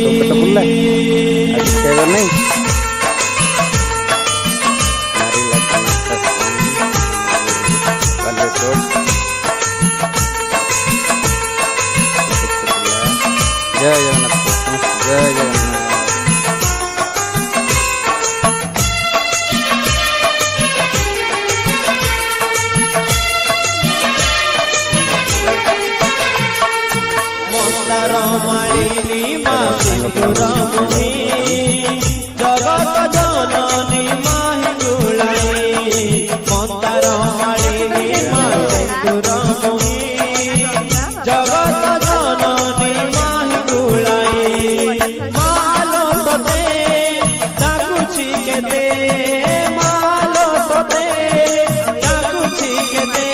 पेट full आज खेबर नहीं जय जगन्नाथ जय जगन्नाथ। जगत जननी माहिगुलाई मंदार मालिनी माहिगुरमुही जगत जननी माहिगुलाई मालो तते डाकुछि केते मालो तते डाकुछि केते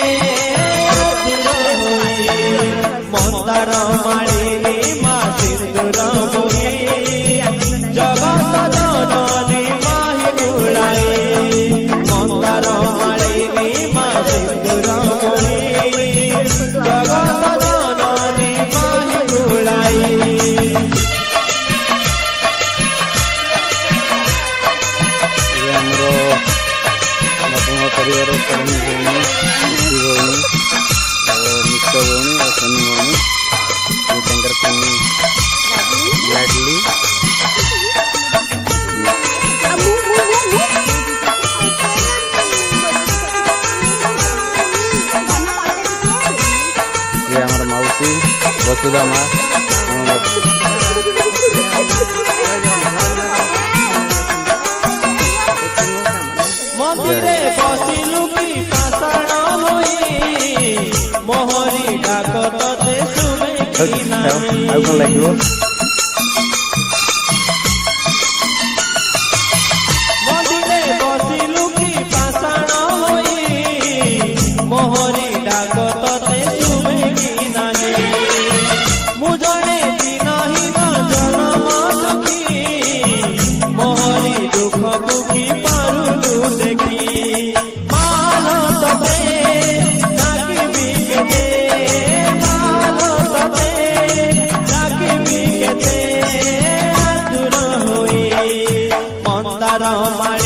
मंदार मालिनी माहिगुरमुही जगत जननी माहिगुलाई मंदार मालिनी माहिगुरमुही जगत जननी माहिगुलाई। ଆମର ପରିବାର ତରୁଣୀ ଭଉଣୀ ମିଷ୍ଟି ଭଉଣୀ ମିଶ୍ର ଭଉଣୀ ଆଉ ସୋନୀ ଭଉଣୀ ତାଙ୍କର ସ୍ୱାମୀ ଲାଡଲି ଆମର ମାଉସୀ ବସୁଧା ମା मंदिरे बसिलु की पाषाण होई मोहरी डाक तते सुमे की नाही ଆଉ କଣ ଲାଗିବ मंदिरे बसिलु की पाषाण होई मोहरी डाक तते सुमे की नाही मुजणे दिनहीन जन्म दुखी मोहरी दुख दुखी पारुलु देखी मालो तते डाकिबी केते मालो तते डाकिबी केते आतुर होई मंदार मालिनी